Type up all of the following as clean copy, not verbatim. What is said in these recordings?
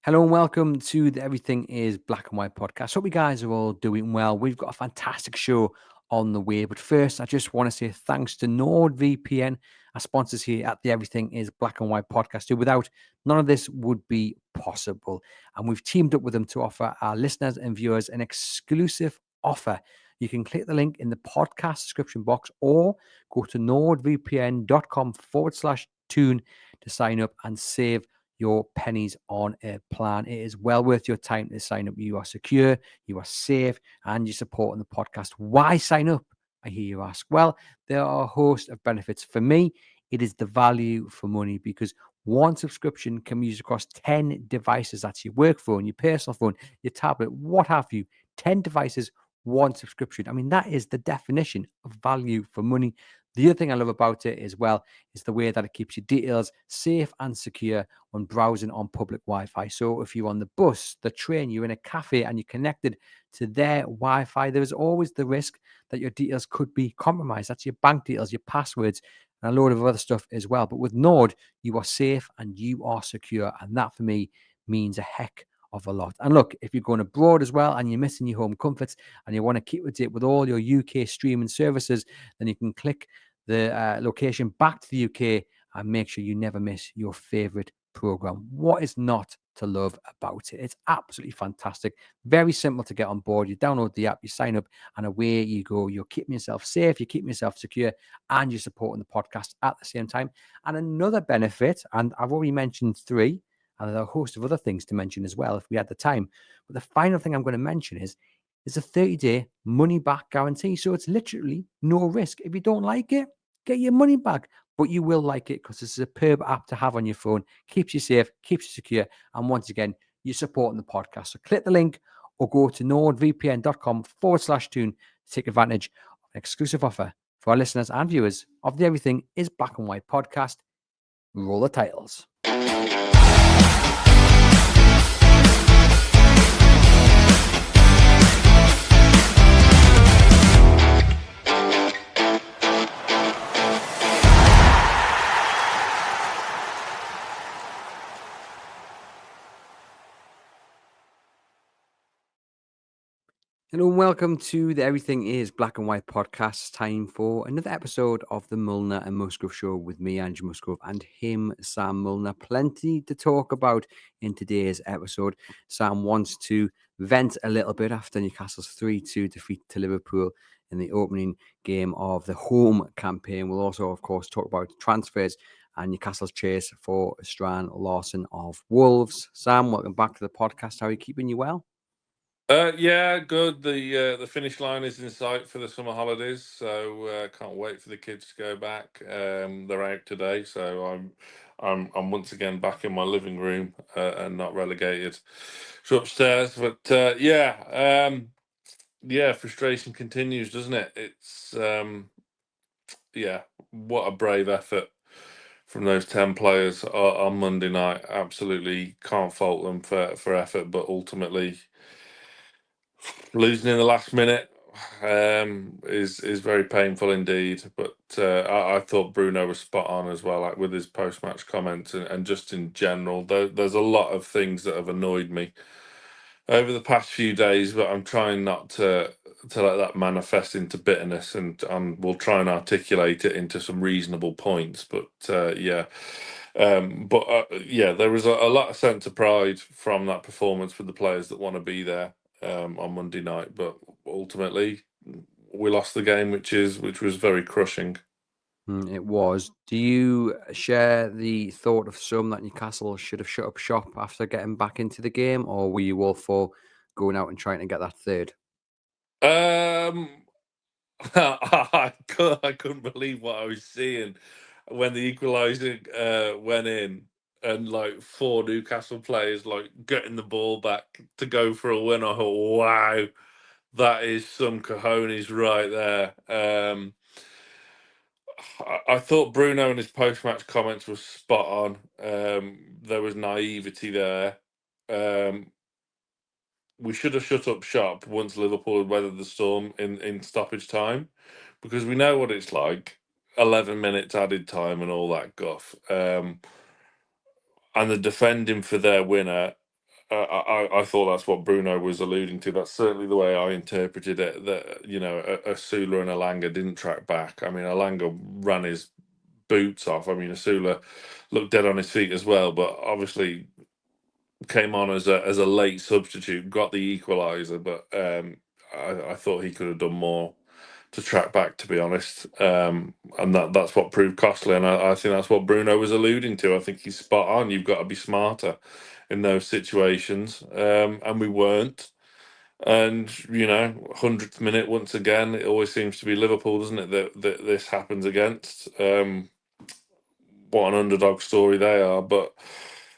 Hello and welcome to the Everything is Black and White podcast. Hope you guys are all doing well. We've got a fantastic show on the way. But first, I just want to say thanks to NORD VPN, our sponsors here at the Everything is Black and White podcast, who without none of this would be possible. And we've teamed up with them to offer our listeners and viewers an exclusive offer. You can click the link in the podcast description box or go to nordvpn.com/tune to sign up and save your pennies on a plan. It is well worth your time to sign up. You are secure, you are safe, and you're supporting the podcast. Why sign up? I hear you ask. Well, there are a host of benefits. For me, it is the value for money because one subscription can be used across 10 devices. That's your work phone, your personal phone, your tablet, what have you. 10 devices, one subscription. I mean, that is the definition of value for money. The other thing I love about it as well is the way that it keeps your details safe and secure when browsing on public Wi-Fi. So if you're on the bus, the train, you're in a cafe and you're connected to their Wi-Fi, there is always the risk that your details could be compromised. That's your bank details, your passwords, and a load of other stuff as well. But with Nord, you are safe and you are secure. And that for me means a heck of a lot. And look, if you're going abroad as well and you're missing your home comforts and you want to keep with it with all your UK streaming services, then you can click the location back to the UK and make sure you never miss your favorite program. What is not to love about it? It's absolutely fantastic. Very simple to get on board. You download the app, you sign up, and away you go. You're keeping yourself safe, you're keeping yourself secure, and you're supporting the podcast at the same time. And another benefit, and I've already mentioned three, and there are a host of other things to mention as well if we had the time. But the final thing I'm going to mention is there's a 30-day money back guarantee. So it's literally no risk. If you don't like it, get your money back. But you will like it because it's a superb app to have on your phone. Keeps you safe, keeps you secure. And once again, you're supporting the podcast. So click the link or go to nordvpn.com/tune to take advantage of an exclusive offer for our listeners and viewers of the Everything is Black and White podcast. Roll the titles. Hello and welcome to the Everything is Black and White podcast. Time for another episode of the Milner and Musgrove show with me, Andrew Musgrove, and him, Sam Milner. Plenty to talk about in today's episode. Sam wants to vent a little bit after Newcastle's 3-2 defeat to Liverpool in the opening game of the home campaign. We'll also, of course, talk about transfers and Newcastle's chase for Strand Larsen of Wolves. Sam, welcome back to the podcast. How are you keeping? You well? Yeah, good. The finish line is in sight for the summer holidays, so can't wait for the kids to go back. They're out today, so I'm once again back in my living room and not relegated to upstairs. But yeah, frustration continues, doesn't it? It's yeah, what a brave effort from those 10 players on Monday night. Absolutely can't fault them for effort, but ultimately losing in the last minute is very painful indeed. But I thought Bruno was spot on as well, like with his post match comments and just in general. There's a lot of things that have annoyed me over the past few days, but I'm trying not to let that manifest into bitterness, and we'll try and articulate it into some reasonable points. But yeah. There was a lot of sense of pride from that performance with the players that want to be there on Monday night, but ultimately we lost the game, which was very crushing. It was. Do you share the thought of some that Newcastle should have shut up shop after getting back into the game, or were you all for going out and trying to get that third? Um, I couldn't believe what I was seeing when the equaliser went in, and like four Newcastle players like getting the ball back to go for a win. I thought, wow, that is some cojones right there. I thought Bruno and his post-match comments were spot on. There was naivety there. We should have shut up shop once Liverpool had weathered the storm in stoppage time, because we know what it's like. 11 minutes added time and all that guff. And the defending for their winner, I thought that's what Bruno was alluding to. That's certainly the way I interpreted it. That Asula and Alanga didn't track back. I mean, Alanga ran his boots off. I mean, Asula looked dead on his feet as well, but obviously came on as a late substitute, got the equaliser, but I thought he could have done more to track back, to be honest. And that's what proved costly. And I think that's what Bruno was alluding to. I think he's spot on. You've got to be smarter in those situations. And we weren't. And 100th minute once again, it always seems to be Liverpool, doesn't it? That this happens against. What an underdog story they are, but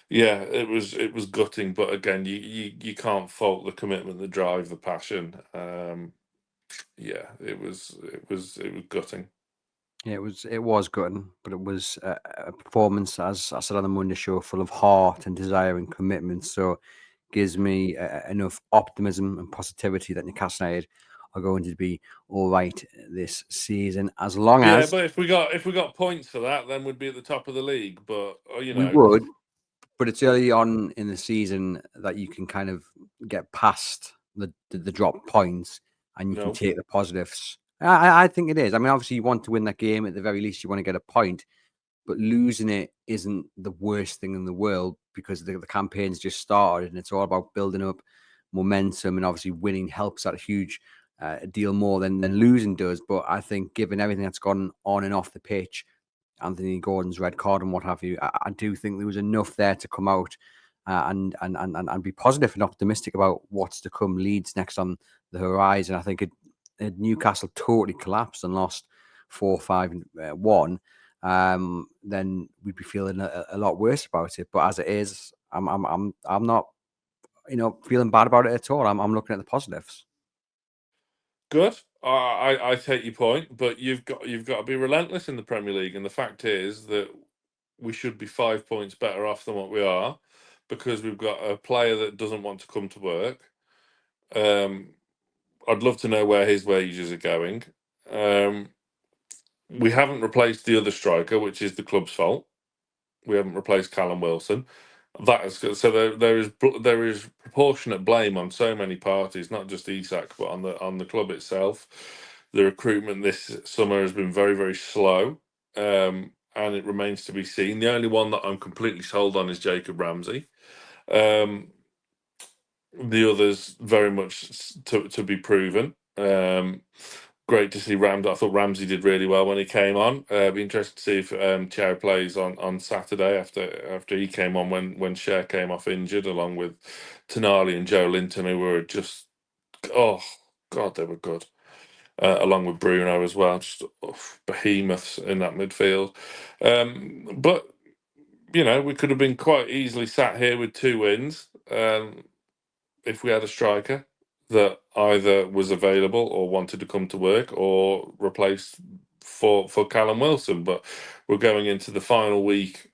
yeah, it was gutting. But again, you can't fault the commitment, the drive, the passion. Yeah, it was gutting. Yeah, it was gutting, but it was a performance, as I said on the Monday show, full of heart and desire and commitment. So gives me enough optimism and positivity that Newcastle United are going to be all right this season, as long as but if we got points for that, then we'd be at the top of the league. But we would. But it's early on in the season that you can kind of get past the drop points and you can take the positives. I think it is. I mean, obviously, you want to win that game. At the very least, you want to get a point. But losing it isn't the worst thing in the world because the campaign's just started and it's all about building up momentum. And obviously, winning helps that a huge deal more than losing does. But I think given everything that's gone on and off the pitch, Anthony Gordon's red card and what have you, I do think there was enough there to come out and be positive and optimistic about what's to come. Leeds next on the horizon. I think Newcastle totally collapsed and lost 4-5-1. Then we'd be feeling a lot worse about it. But as it is, I'm not feeling bad about it at all. I'm looking at the positives. Good. I take your point, but you've got to be relentless in the Premier League, and the fact is that we should be 5 points better off than what we are because we've got a player that doesn't want to come to work. I'd love to know where his wages are going. We haven't replaced the other striker, which is the club's fault. We haven't replaced Callum Wilson. That is so. There is proportionate blame on so many parties, not just Isak, but on the club itself. The recruitment this summer has been very, very slow, and it remains to be seen. The only one that I'm completely sold on is Jacob Ramsey. The others very much to be proven. Great to see Ramsey. I thought Ramsey did really well when he came on. Be interested to see if Chow plays on Saturday after he came on when Cher came off injured, along with Tonali and Joe Linton, who were just, oh God, they were good. Along with Bruno as well, just behemoths in that midfield. But we could have been quite easily sat here with 2 wins if we had a striker that either was available or wanted to come to work or replace for Callum Wilson. But we're going into the final week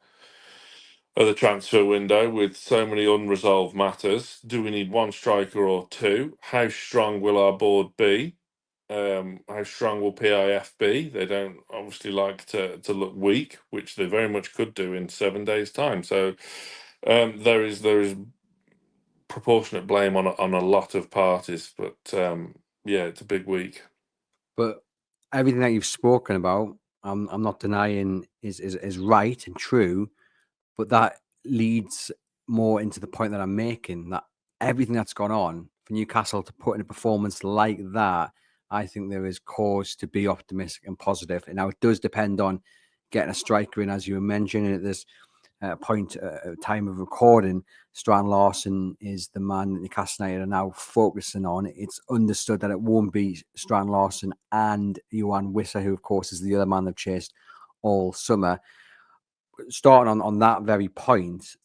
of the transfer window with so many unresolved matters. Do we need 1 striker or 2? How strong will our board be? How strong will PIF be? They don't obviously like to look weak, which they very much could do in 7 days' time. So there is proportionate blame on a lot of parties, but yeah, it's a big week. But everything that you've spoken about, I'm not denying is right and true, but that leads more into the point that I'm making, that everything that's gone on for Newcastle to put in a performance like that, I think there is cause to be optimistic and positive. And now it does depend on getting a striker in, as you were mentioning at this time of recording. Strand Larsen is the man that Newcastle United are now focusing on. It's understood that it won't be Strand Larsen and Yoane Wissa, who of course is the other man they've chased all summer. Starting on that very point,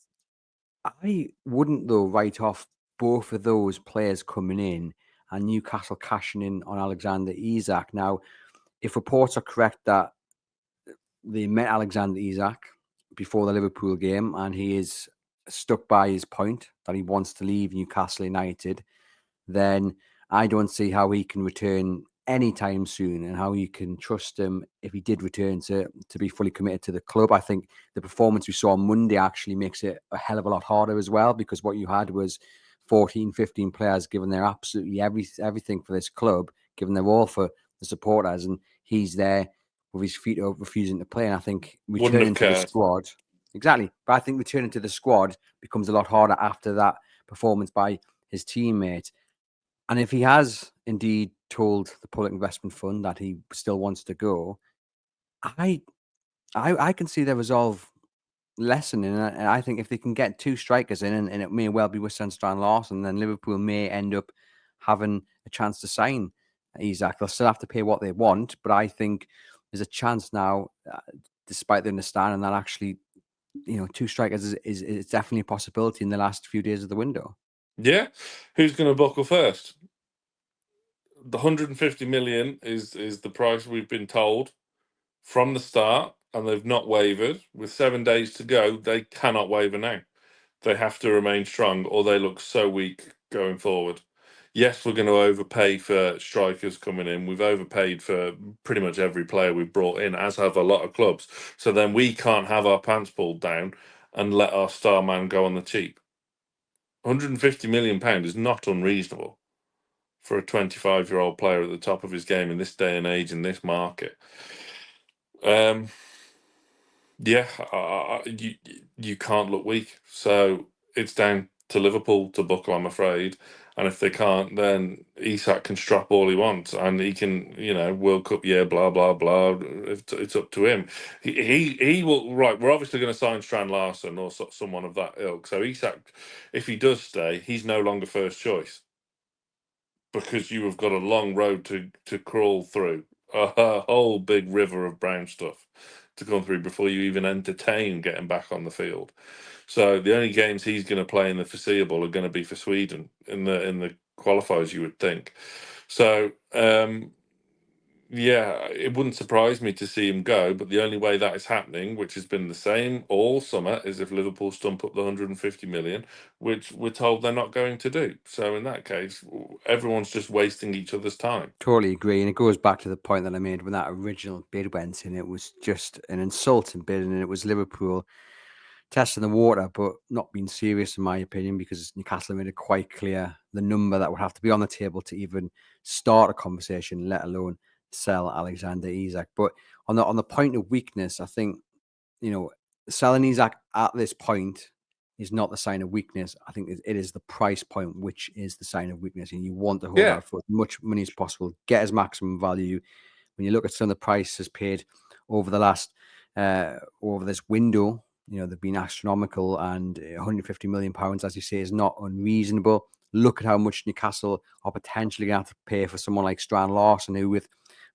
I wouldn't though write off both of those players coming in and Newcastle cashing in on Alexander Isak. Now, if reports are correct that they met Alexander Isak before the Liverpool game and he is stuck by his point that he wants to leave Newcastle United, then I don't see how he can return anytime soon, and how you can trust him if he did return to be fully committed to the club. I think the performance we saw on Monday actually makes it a hell of a lot harder as well, because what you had was 14, 15 players giving their absolutely everything for this club, giving their all for the supporters, and he's there with his feet up, refusing to play. And I think Wouldn't returning have to the cared. squad, exactly. But I think returning to the squad becomes a lot harder after that performance by his teammate. And if he has indeed told the Public Investment Fund that he still wants to go, I can see the resolve lessening. And I think if they can get two strikers in, and it may well be Wissa and Strand Larsen, then Liverpool may end up having a chance to sign Isak. They'll still have to pay what they want, but I think there's a chance now, despite the understanding that actually, two strikers is definitely a possibility in the last few days of the window. Yeah, who's going to buckle first? The 150 million is the price we've been told from the start, and they've not wavered. With 7 days to go, they cannot waver now. They have to remain strong, or they look so weak going forward. Yes, we're going to overpay for strikers coming in. We've overpaid for pretty much every player we've brought in, as have a lot of clubs. So then we can't have our pants pulled down and let our star man go on the cheap. £150 million is not unreasonable for a 25-year-old player at the top of his game in this day and age, in this market. Yeah, you can't look weak. So it's down to Liverpool to buckle, I'm afraid. And if they can't, then Isak can strap all he wants, and he can, World Cup year, blah blah blah. It's up to him. He will. Right, we're obviously going to sign Strand Larsen or someone of that ilk. So Isak, if he does stay, he's no longer first choice, because you have got a long road to crawl through, a whole big river of brown stuff to come through before you even entertain getting back on the field. So the only games he's going to play in the foreseeable are going to be for Sweden in the qualifiers, you would think. So yeah, it wouldn't surprise me to see him go, but the only way that is happening, which has been the same all summer, is if Liverpool stump up the 150 million, which we're told they're not going to do. So in that case, everyone's just wasting each other's time. Totally agree. And it goes back to the point that I made when that original bid went in. It was just an insulting bid, and it was Liverpool testing the water, but not being serious, in my opinion, because Newcastle made it quite clear the number that would have to be on the table to even start a conversation, let alone sell Alexander Isak. But on the point of weakness, I think, selling Isak at this point is not the sign of weakness. I think it is the price point which is the sign of weakness, and you want to hold out for as much money as possible, get as maximum value. When you look at some of the prices paid over the last over this window, they've been astronomical, and £150 million, as you say, is not unreasonable. Look at how much Newcastle are potentially going to have to pay for someone like Strand Larsen, who, with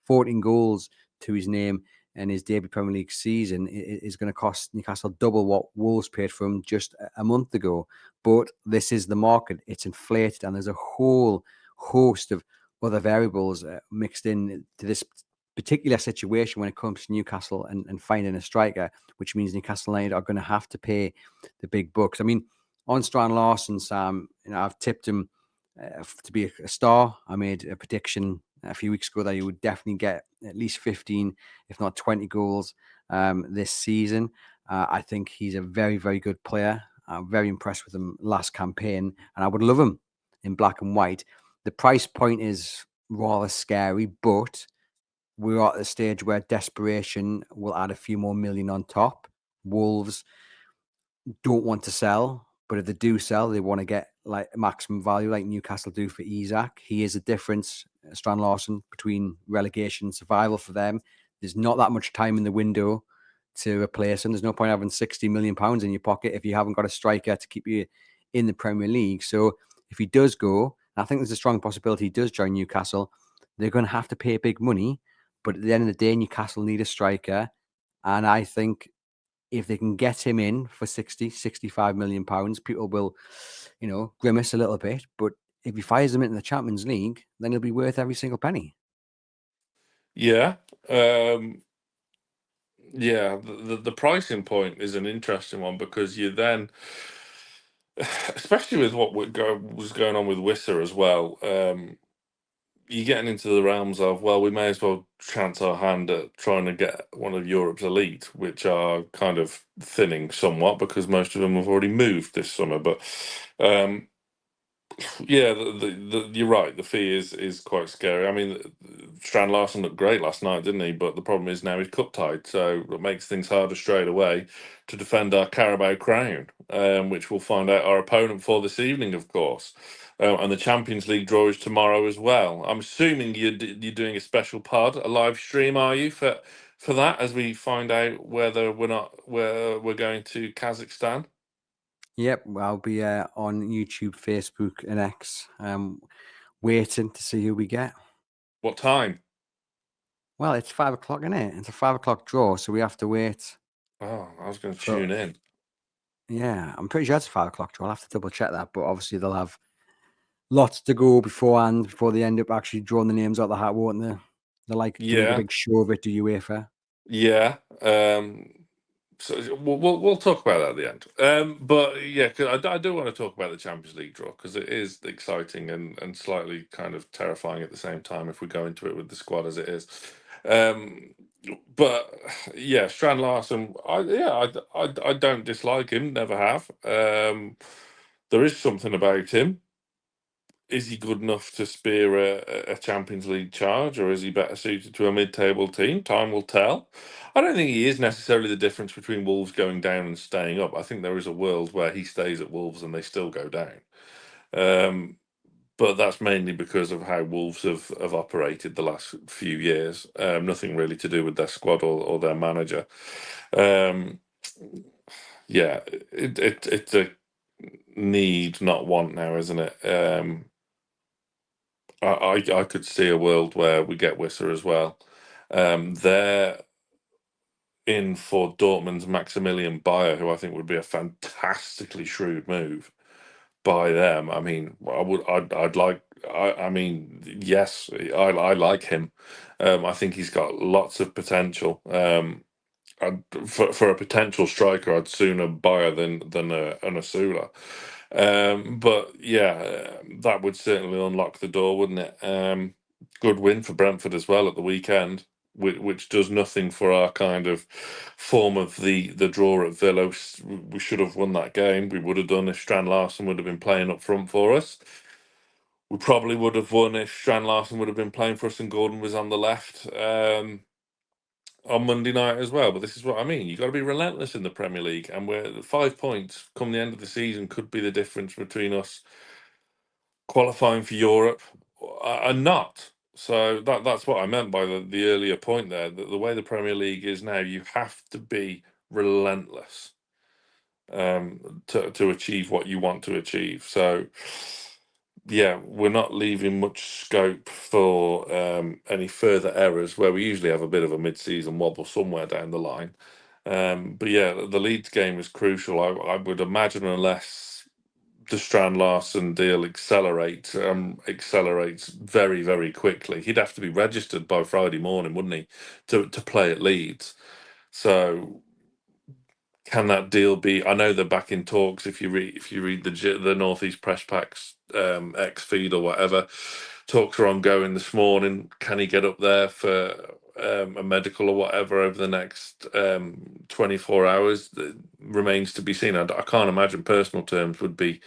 14 goals to his name in his debut Premier League season, is going to cost Newcastle double what Wolves paid for him just a month ago. But this is the market. It's inflated, and there's a whole host of other variables mixed in to this particular situation when it comes to Newcastle and finding a striker, which means Newcastle United are going to have to pay the big bucks. I mean, on Strand Larsen, Sam, I've tipped him to be a star. I made a prediction a few weeks ago that he would definitely get at least 15, if not 20 goals this season. I think he's a very, very good player. I'm very impressed with him last campaign, and I would love him in black and white. The price point is rather scary, but we're at the stage where desperation will add a few more million on top. Wolves don't want to sell, but if they do sell, they want to get like maximum value, like Newcastle do for Isak. He is a difference, Strand Larsen, between relegation and survival for them. There's not that much time in the window to replace him. There's no point having £60 million in your pocket if you haven't got a striker to keep you in the Premier League. So if he does go, I think there's a strong possibility he does join Newcastle, they're going to have to pay big money. But at the end of the day, Newcastle need a striker. And I think if they can get him in for 60, £65 million, people will, grimace a little bit. But if he fires them into the Champions League, then he'll be worth every single penny. Yeah. Yeah, the pricing point is an interesting one, because you then, especially with what was going on with Wissa as well, you're getting into the realms of, well, we may as well chance our hand at trying to get one of Europe's elite, which are kind of thinning somewhat because most of them have already moved this summer. But yeah, you're right. The fee is quite scary. I mean, Strand Larsen looked great last night, didn't he? But the problem is now he's cup tied, so it makes things harder straight away to defend our Carabao crown, which we'll find out our opponent for this evening, of course. And the Champions League draw is tomorrow as well. I'm assuming you're doing a special pod, a live stream, are you, for that, as we find out whether we're going to Kazakhstan? Yep, I'll be on YouTube, Facebook, and X, waiting to see who we get. What time? Well, it's 5 o'clock, isn't it? It's a 5 o'clock draw, so we have to wait. Oh, I was going to For tune in. Yeah, I'm pretty sure it's a 5 o'clock draw. I'll have to double check that, but obviously they'll have lots to go beforehand before they end up actually drawing the names out of the hat, won't they? They like to make a Yeah. big show of it, do UEFA. Yeah. So we'll talk about that at the end. But yeah, 'cause I do want to talk about the Champions League draw because it is exciting and slightly kind of terrifying at the same time if we go into it with the squad as it is. But yeah, Strand Larsen, I don't dislike him, never have. There is something about him. Is he good enough to spear a Champions League charge, or is he better suited to a mid-table team? Time will tell. I don't think he is necessarily the difference between Wolves going down and staying up. I think there is a world where he stays at Wolves and they still go down. But that's mainly because of how Wolves have operated the last few years. Nothing really to do with their squad or their manager. Yeah, it's a need, not want now, isn't it? I could see a world where we get Wissa as well. They're in for Dortmund's Maximilian Bayer, who I think would be a fantastically shrewd move by them. I mean, I'd like. I mean, yes, I like him. I think he's got lots of potential. For a potential striker, I'd sooner Bayer than an Asula. But yeah, that would certainly unlock the door, wouldn't it? Good win for Brentford as well at the weekend, which does nothing for our kind of form of the draw at Villa. We should have won that game. We would have done if Strand Larsen would have been playing up front for us. We probably would have won if Strand Larsen would have been playing for us and Gordon was on the left. On Monday night as well. But this is what I mean. You've got to be relentless in the Premier League, and where the 5 points come the end of the season could be the difference between us qualifying for Europe and not. So that's what I meant by the earlier point there. That the way the Premier League is now, you have to be relentless to achieve what you want to achieve. So yeah, we're not leaving much scope for any further errors where we usually have a bit of a mid-season wobble somewhere down the line. But yeah, the Leeds game is crucial. I would imagine unless the Strand Larsen deal accelerates very, very quickly, he'd have to be registered by Friday morning, wouldn't he, to play at Leeds? So can that deal be? I know they're back in talks. If you read the Northeast Press Packs X feed or whatever, talks are ongoing this morning. Can he get up there for a medical or whatever over the next 24 hours? That remains to be seen. I can't imagine personal terms would be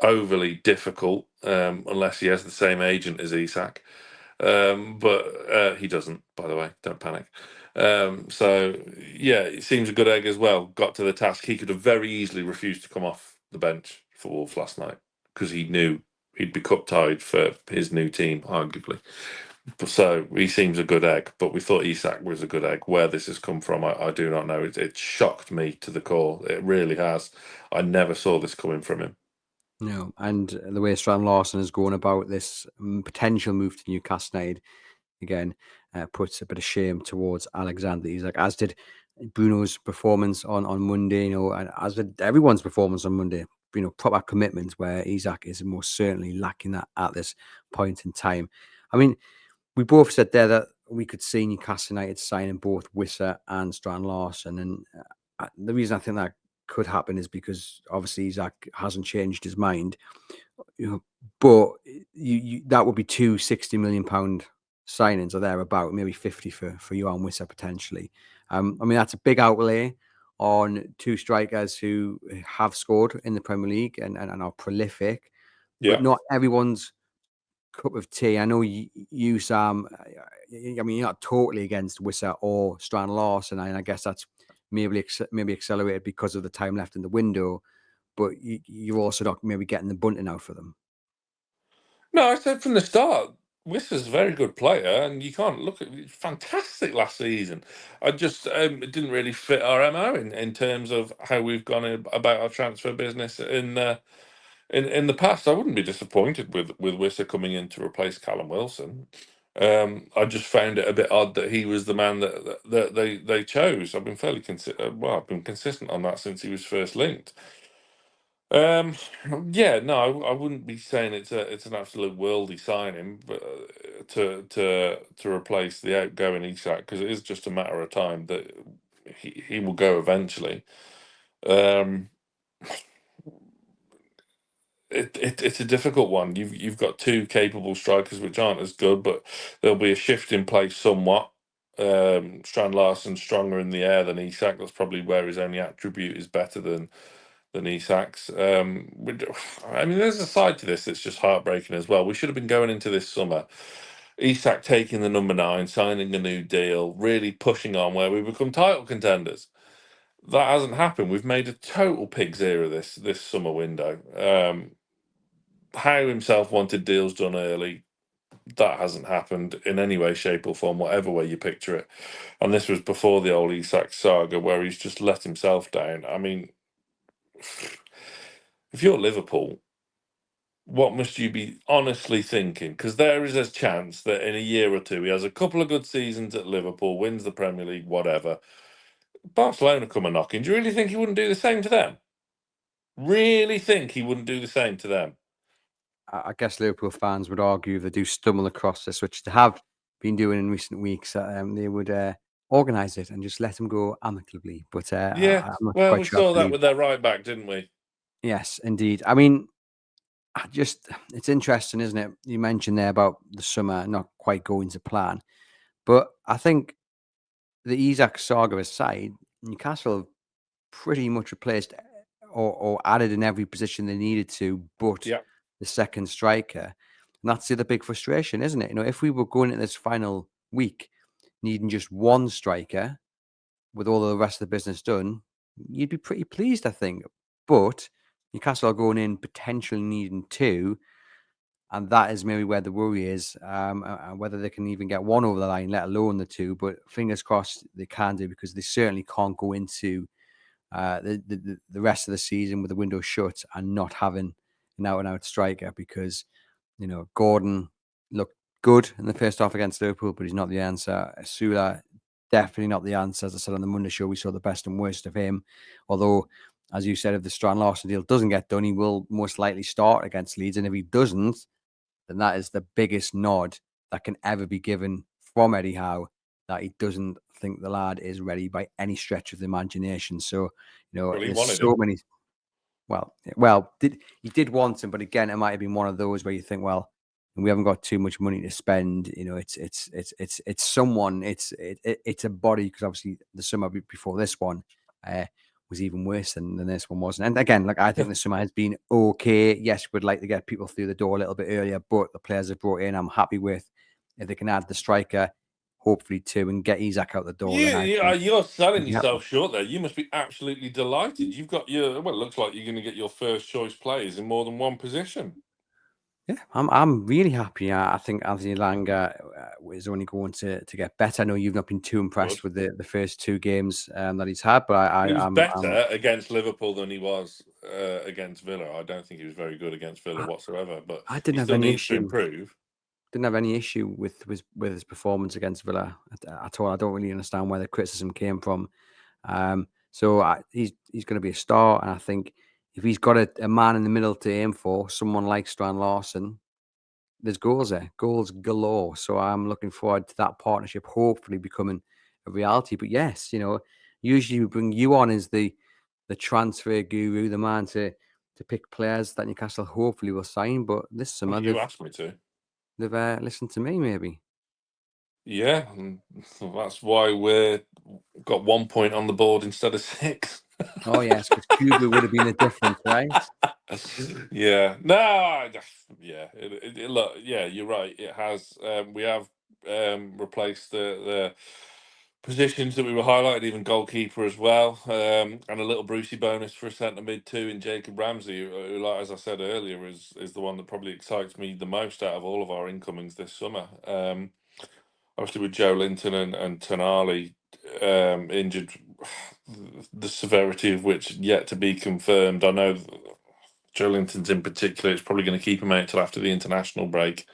overly difficult unless he has the same agent as Isak. But he doesn't, by the way. Don't panic. So yeah, it seems a good egg as well. Got to the task. He could have very easily refused to come off the bench for Wolves last night because he knew he'd be cup tied for his new team, arguably. So he seems a good egg, but we thought Isak was a good egg. Where this has come from, I do not know. It shocked me to the core. It really has. I never saw this coming from him. No, and the way Strand Larsen has gone about this potential move to Newcastle United again puts a bit of shame towards Alexander Isak, as did Bruno's performance on Monday, and as did everyone's performance on Monday. Proper commitment where Isak is most certainly lacking that at this point in time. I mean, we both said there that we could see Newcastle United signing both Wissa and Strand Larsen, and the reason I think that could happen is because obviously Isak hasn't changed his mind. but that would be two £60 million signings or thereabout, maybe 50 for Yoane Wissa potentially. I mean, that's a big outlay on two strikers who have scored in the Premier League and are prolific, but not everyone's cup of tea. I know you Sam, I mean, you're not totally against Wissa or Strand Larsen, and I guess that's maybe accelerated because of the time left in the window, but you're also not maybe getting the bunting out for them. No, I said from the start, Wissa's a very good player, and you can't look at fantastic last season. I just it didn't really fit our MO in terms of how we've gone about our transfer business in the past. I wouldn't be disappointed with Wissa coming in to replace Callum Wilson. I just found it a bit odd that he was the man that they chose. I've been I've been consistent on that since he was first linked. Yeah, no, I wouldn't be saying it's an absolute worldy signing, but to replace the outgoing Isak, because it is just a matter of time that he will go eventually. Um, it's a difficult one. You've got two capable strikers which aren't as good, but there'll be a shift in place somewhat. Strand Larsen's stronger in the air than Isak. That's probably where his only attribute is better than Isak's. I mean, there's a side to this that's just heartbreaking as well. We should have been going into this summer, Isak taking the number 9, signing a new deal, really pushing on where we become title contenders. That hasn't happened. We've made a total pig's ear of this summer window. Howe himself wanted deals done early. That hasn't happened in any way, shape, or form, whatever way you picture it. And this was before the old Isak saga where he's just let himself down. I mean, if you're Liverpool, what must you be honestly thinking? Because there is a chance that in a year or two he has a couple of good seasons at Liverpool, wins the Premier League, whatever. Barcelona come a knocking. Do you really think he wouldn't do the same to them? Really think he wouldn't do the same to them? I guess Liverpool fans would argue if they do stumble across this, which they have been doing in recent weeks, they would organise it and just let him go amicably. But Yeah, I'm not well, quite we sure I saw that believe with that. their right back, didn't we? Yes, indeed. I mean, it's interesting, isn't it? You mentioned there about the summer not quite going to plan, but I think the Isak saga aside, Newcastle have pretty much replaced or added in every position they needed to, but Yeah. the second striker. And that's the other big frustration, isn't it? You know, if we were going into this final week needing just one striker with all of the rest of the business done, you'd be pretty pleased, I think. But Newcastle are going in potentially needing two, and that is maybe where the worry is, whether they can even get one over the line, let alone the two. But fingers crossed they can do, because they certainly can't go into the rest of the season with the window shut and not having an out and out striker, because Gordon looked good in the first half against Liverpool, but he's not the answer. Sula, definitely not the answer. As I said on the Monday show, we saw the best and worst of him. Although, as you said, if the Strand Larsen deal doesn't get done, he will most likely start against Leeds, and if he doesn't, then that is the biggest nod that can ever be given from Eddie Howe, that he doesn't think the lad is ready by any stretch of the imagination. So, Well, he there's wanted so him. many. He did want him, but again, it might have been one of those where you think, well, we haven't got too much money to spend. It's someone, it's a body, because obviously the summer before this one was even worse than this one wasn't. And again, like, I think the summer has been okay. Yes, we'd like to get people through the door a little bit earlier, but the players have brought in, I'm happy with. If they can add the striker, hopefully two, and get Isak out the door, then I think You're we'd selling be happy. yourself short there. You must be absolutely delighted. You've got well, it looks like you're going to get your first choice players in more than one position. Yeah, I'm really happy. I think Anthony Langa is only going to get better. I know you've not been too Good. impressed with the first two games that he's had, but He was I'm better against Liverpool than he was against Villa. I don't think he was very good against Villa I, whatsoever, but I he didn't have still any needs to issue. improve. Didn't have any issue with his performance against Villa at all. I don't really understand where the criticism came from. So he's going to be a star, and I think if he's got a man in the middle to aim for, someone like Strand Larsen, there's goals there, goals galore. So I'm looking forward to that partnership hopefully becoming a reality. But yes, usually we bring you on as the transfer guru, the man to to pick players that Newcastle hopefully will sign. But this summer You asked me to. they've listened to me, maybe. Yeah, and that's why we're got 1 point on the board instead of 6. Oh yes, because Cuba would have been the difference, right? Yeah, no, yeah. Look, yeah, you're right. It has. We have replaced the positions that we were highlighted, even goalkeeper as well, and a little Brucey bonus for a centre mid too in Jacob Ramsey, who, like as I said earlier, is the one that probably excites me the most out of all of our incomings this summer. Obviously with Joe Linton and Tonali injured, the severity of which yet to be confirmed. I know Joe Linton's in particular, it's probably going to keep him out till after the international break.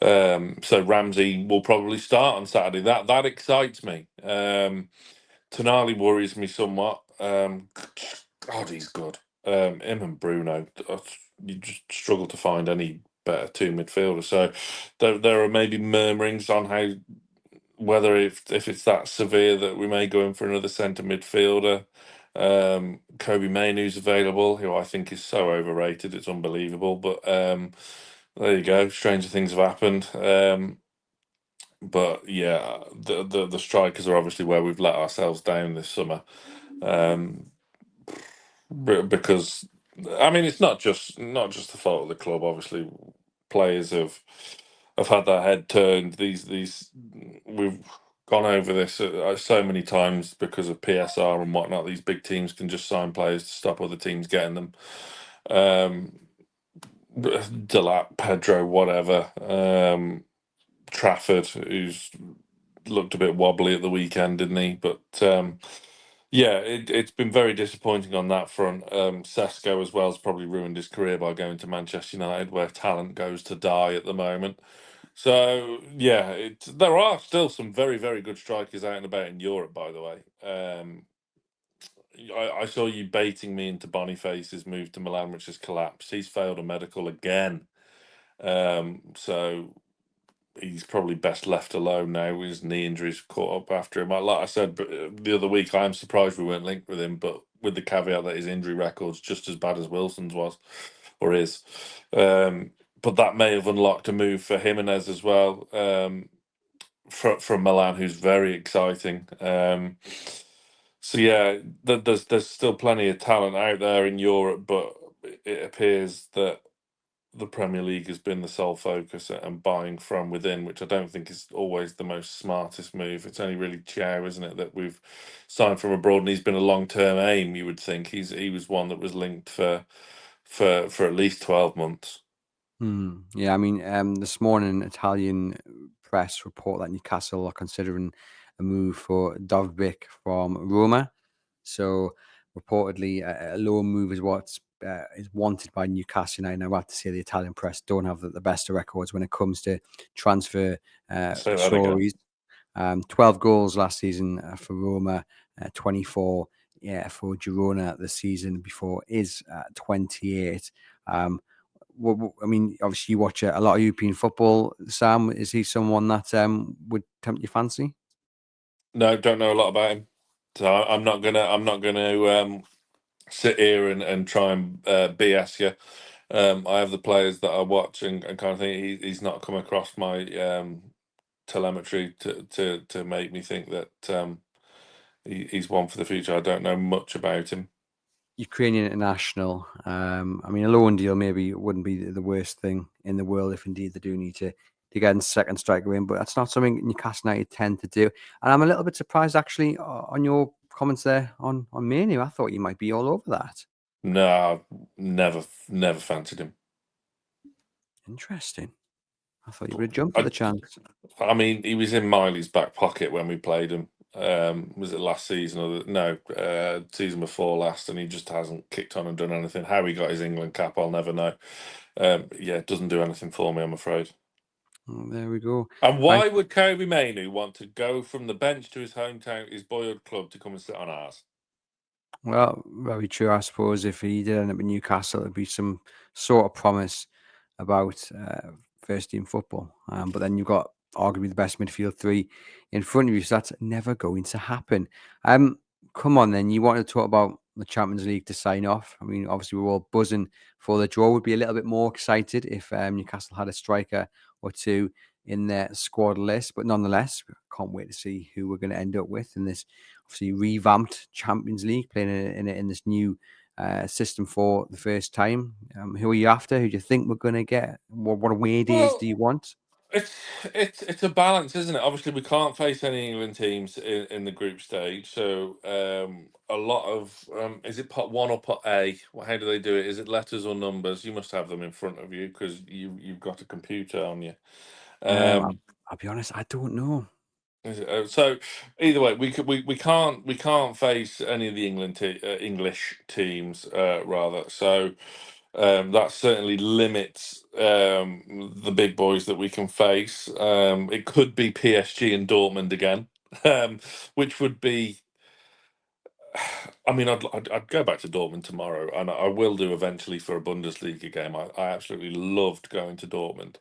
So Ramsey will probably start on Saturday. That excites me. Tonali worries me somewhat. God, he's good. Him and Bruno, you just struggle to find any better two midfielders. So there are maybe murmurings on how whether if it's that severe that we may go in for another centre midfielder. Kobe Mainoo's available, who I think is so overrated, it's unbelievable. But there you go, stranger things have happened. But yeah, the strikers are obviously where we've let ourselves down this summer. Because I mean, it's not just the fault of the club. Obviously, players have had their head turned. These we've gone over this so many times because of PSR and whatnot. These big teams can just sign players to stop other teams getting them. Delap, Pedro, whatever. Trafford, who's looked a bit wobbly at the weekend, didn't he? But yeah, it's been very disappointing on that front. Sesko as well has probably ruined his career by going to Manchester United, where talent goes to die at the moment. So yeah, there are still some very, very good strikers out and about in Europe, by the way. I saw you baiting me into Boniface's move to Milan, which has collapsed. He's failed a medical again. So he's probably best left alone now. His knee injuries caught up after him. Like I said the other week, I'm surprised we weren't linked with him, but with the caveat that his injury record's just as bad as Wilson's was or is. But that may have unlocked a move for Jimenez as well, from Milan, who's very exciting. So yeah, there's still plenty of talent out there in Europe, but it appears that the Premier League has been the sole focus and buying from within, which I don't think is always the most smartest move. It's only really Chow, isn't it, that we've signed from abroad, and he's been a long-term aim. You would think he was one that was linked for at least 12 months. Yeah, I mean, this morning Italian press report that Newcastle are considering a move for Dovbyk from Roma. So reportedly, a loan move is what is wanted by Newcastle United. Now, I have to say the Italian press don't have the best of records when it comes to transfer Say that stories. 12 goals last season for Roma, 24 for Girona the season before is 28. I mean, obviously you watch a lot of European football. Sam, is he someone that would tempt your fancy? No, don't know a lot about him, so I'm not gonna sit here and try and BS you. I have the players that I watch and kind of think he's not come across my telemetry to make me think that he's one for the future. I don't know much about him. Ukrainian international. I mean, a loan deal maybe wouldn't be the worst thing in the world if indeed they do need to get a second striker in, but that's not something Newcastle United tend to do. And I'm a little bit surprised actually on your comments there on Mainoo. I thought you might be all over that. No, never fancied him. Interesting. I thought you would have jumped at the chance. I mean, he was in Miley's back pocket when we played him. Was it last season or season before last? And he just hasn't kicked on and done anything. How he got his England cap, I'll never know. Yeah, it doesn't do anything for me, I'm afraid. Oh, there we go. And why would Kobe Mainoo want to go from the bench to his hometown, his boyhood club, to come and sit on ours? Well, very true. I suppose if he did end up in Newcastle, it'd be some sort of promise about first team football. But then you've got arguably the best midfield three in front of you, so that's never going to happen. Come on, then. You want to talk about the Champions League to sign off. I mean, obviously we're all buzzing for the draw. Would be a little bit more excited if Newcastle had a striker or two in their squad list, but nonetheless, can't wait to see who we're going to end up with in this obviously revamped Champions League, playing in this new system for the first time. Who are you after? Who do you think we're going to get? What away days do you want? It's a balance, isn't it? Obviously, we can't face any England teams in the group stage, so a lot of is it pot 1 or pot A? How do they do it? Is it letters or numbers? You must have them in front of you because you've got a computer on you. I'll be honest, I don't know. So either way, we can't face any of the English teams rather. So that certainly limits the big boys that we can face. It could be PSG and Dortmund again, which would be. I mean, I'd go back to Dortmund tomorrow, and I will do eventually for a Bundesliga game. I absolutely loved going to Dortmund.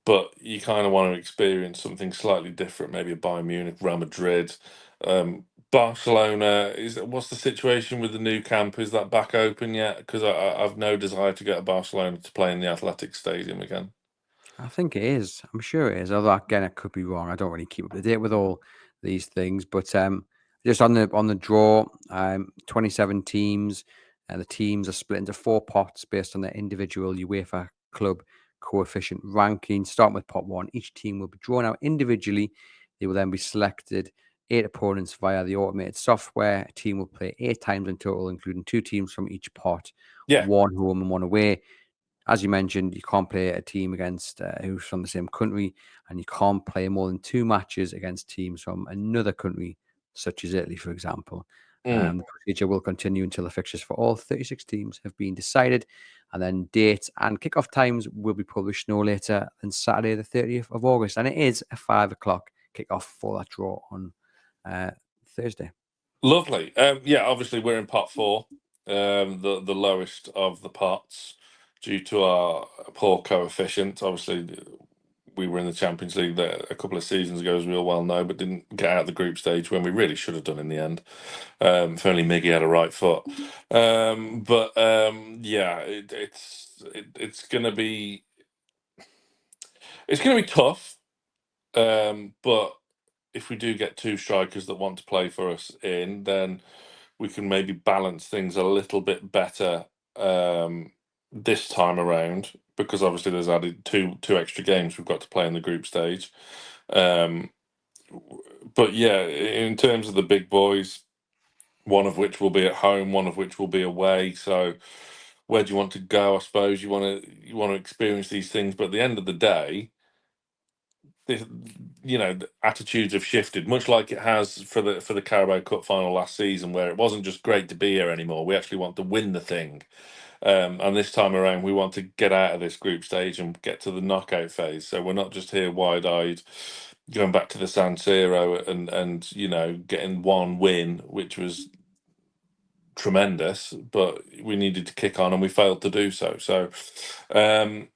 But you kind of want to experience something slightly different, maybe a Bayern Munich, Real Madrid, Barcelona. What's the situation with the Nou Camp? Is that back open yet? Because I've no desire to get to Barcelona to play in the Athletic Stadium again. I think it is. I'm sure it is. Although again, I could be wrong. I don't really keep up to date with all these things. But just on the draw, 27 teams, and the teams are split into 4 pots based on their individual UEFA club coefficient ranking. Starting with pot 1, each team will be drawn out individually. They will then be selected 8 opponents via the automated software. A team will play 8 times in total, including 2 teams from each pot, Yeah. 1 home and 1 away. As you mentioned, you can't play a team against who's from the same country, and you can't play more than 2 matches against teams from another country, such as Italy, for example. The procedure will continue until the fixtures for all 36 teams have been decided, and then dates and kickoff times will be published no later than Saturday, the 30th of August. And it is a 5 o'clock kickoff for that draw on Thursday. Lovely. Yeah, obviously we're in pot 4, the lowest of the pots due to our poor coefficient. Obviously, we were in the Champions League there a couple of seasons ago, as we all well know, but didn't get out of the group stage when we really should have done in the end. If only Miggy had a right foot. Yeah, it's gonna be tough. But if we do get 2 strikers that want to play for us in, then we can maybe balance things a little bit better this time around, because obviously there's added two extra games we've got to play in the group stage. But yeah, in terms of the big boys, one of which will be at home, one of which will be away. So where do you want to go? I suppose you want to experience these things, but at the end of the day, the attitudes have shifted, much like it has for the Carabao Cup final last season, where it wasn't just great to be here anymore. We actually want to win the thing, and this time around, we want to get out of this group stage and get to the knockout phase. So we're not just here wide-eyed, going back to the San Siro and getting one win, which was tremendous, but we needed to kick on and we failed to do so. So I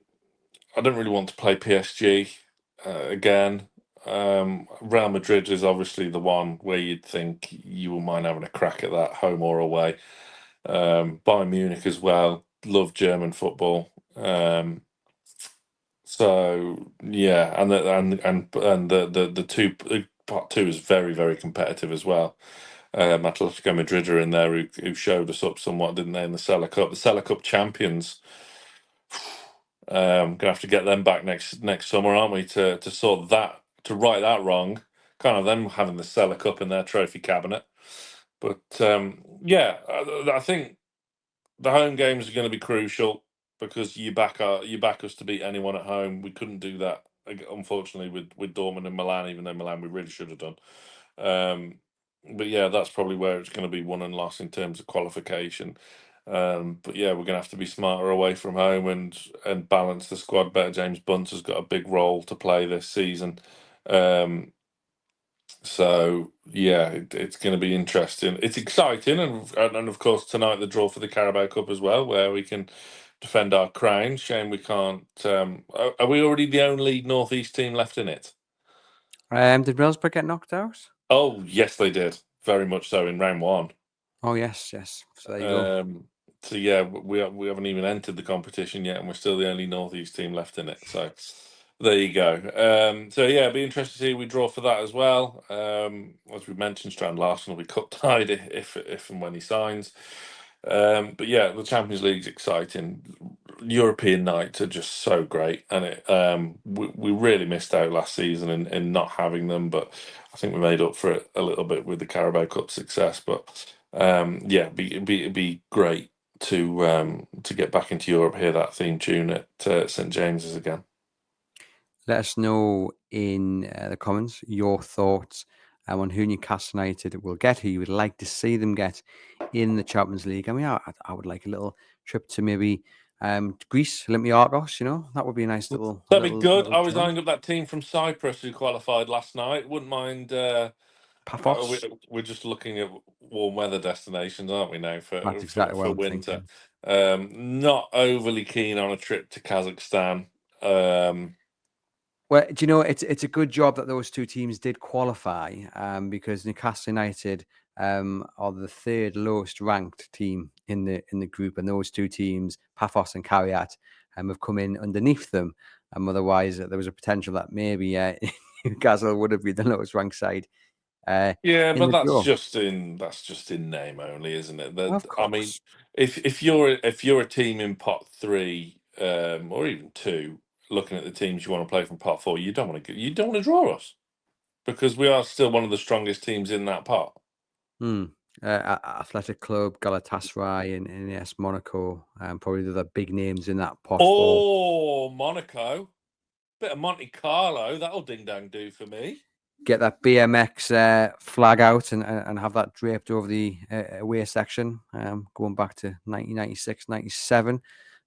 don't really want to play PSG again. Real Madrid is obviously the one where you'd think you wouldn't mind having a crack at that, home or away. Bayern Munich as well. Love German football. So yeah, and the two part 2 is very, very competitive as well. Atletico Madrid are in there who showed us up somewhat, didn't they, in the Cellar Cup? The Cellar Cup champions. Gonna have to get them back next summer, aren't we? To sort that, to right that wrong. Kind of them having the Cellar Cup in their trophy cabinet. But yeah, I think the home games are going to be crucial, because you back us to beat anyone at home. We couldn't do that, unfortunately, with Dortmund and Milan, even though Milan we really should have done. But yeah, that's probably where it's going to be won and lost in terms of qualification. But yeah, we're going to have to be smarter away from home and balance the squad better. James Bunce has got a big role to play this season. So yeah, it's going to be interesting. It's exciting, and of course tonight the draw for the Carabao Cup as well, where we can defend our crown. Shame we can't. Are we already the only Northeast team left in it? Did Middlesbrough get knocked out? Oh yes, they did. Very much so in round 1. Oh yes, yes. So there you go. So yeah, we haven't even entered the competition yet, and we're still the only Northeast team left in it. So there you go. So yeah, it'd be interesting to see we draw for that as well. As we mentioned, Strand Larsen will be cup tied if and when he signs. But yeah, the Champions League's exciting. European nights are just so great, and we really missed out last season in not having them, but I think we made up for it a little bit with the Carabao Cup success. But yeah, it'd be great to get back into Europe, hear that theme tune at St James's again. Let us know in the comments your thoughts on who Newcastle United will get, who you would like to see them get in the Champions League. I mean, I would like a little trip to maybe Greece, Olympiacos. That would be a nice little That'd be good. little I was jaunt. eyeing up that team from Cyprus who qualified last night. Wouldn't mind. Paphos. We're just looking at warm weather destinations, aren't we now That's exactly what for I'm winter? thinking. Not overly keen on a trip to Kazakhstan. Well, do you know it's a good job that those two teams did qualify, because Newcastle United are the third lowest ranked team in the group, and those two teams, Paphos and Kariat, have come in underneath them. Otherwise, there was a potential that maybe Newcastle would have been the lowest ranked side. Yeah, In but the draw. that's just in name only, isn't it? Of I mean, course. if you're a team in pot three, or even two, looking at the teams you want to play from pot four, you don't want to draw us because we are still one of the strongest teams in that pot. Athletic Club, Galatasaray, and yes, Monaco, probably the other big names in that pot four. Oh, Monaco, bit of Monte Carlo, that'll ding dang do for me. Get that BMX flag out and have that draped over the away section, going back to 1996, 97.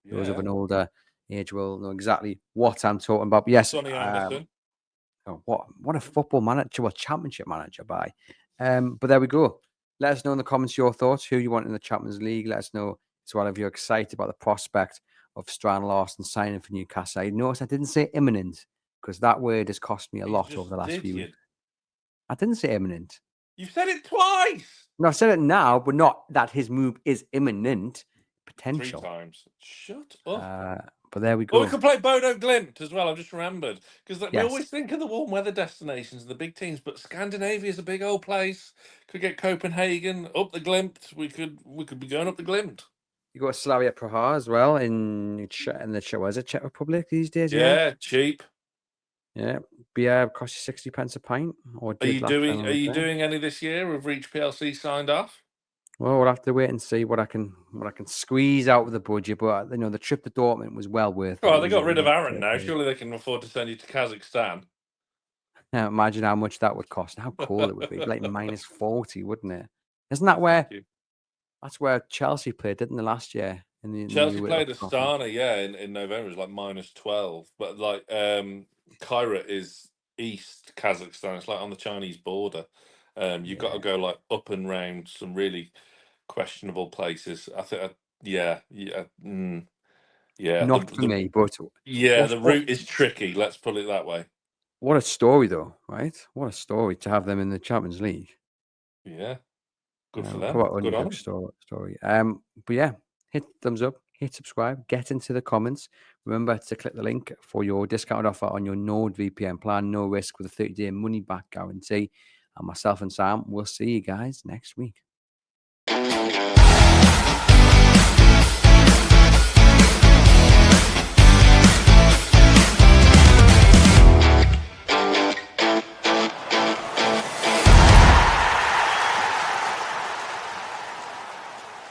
Those of Yeah, an older age will know exactly what I'm talking about. But yes, Sonny Anderson. oh, what a football manager, well, championship manager by. But there we go. Let us know in the comments your thoughts, who you want in the Champions League. Let us know as well if you're excited about the prospect of Strand Larsen signing for Newcastle. I noticed I didn't say imminent because that word has cost me a You lot over the just last did few you? weeks. I didn't say imminent. You've said it twice. No, I've said it now, but not that his move is imminent. 3 Potential. times. Shut up. But there we Well, we go. could play Bodo Glimt as well. I've just remembered because we Yes. always think of the warm weather destinations and the big teams, but Scandinavia is a big old place. Could get Copenhagen up the Glimt. We could be going up the Glimt. You got Slavia Praha as well in the Czech Republic these days. Yeah, cheap. Yeah. Beer costs you 60 pence a pint, or Are did you last time doing I Are was you there. doing any this year? With Reach PLC signed off? Well, we'll have to wait and see what I can squeeze out of the budget. But the trip to Dortmund was well worth it. Oh, It they was got rid of a Aaron great now. day. Surely they can afford to send you to Kazakhstan. Now, imagine how much that would cost and how cold it would be. It'd be like -40, wouldn't it? Isn't that where? Thank you. That's where Chelsea played, didn't they, last year in the Chelsea UEFA played Cup? Astana, yeah, in November. It was like -12, but like Kyrat is East Kazakhstan. It's like on the Chinese border. You've got to Yeah. go like up and round some really questionable places. I think, yeah. Yeah. Not for me, but The what route is tricky. Let's put it that way. what a story, though, right? What a story to have them in the Champions League. Yeah, good for them. Quite Good on underdog them. story. But yeah, hit thumbs up, hit subscribe, get into the comments. Remember to click the link for your discounted offer on your NORD VPN plan. No risk with a 30-day money back guarantee. And myself and Sam will see you guys next week.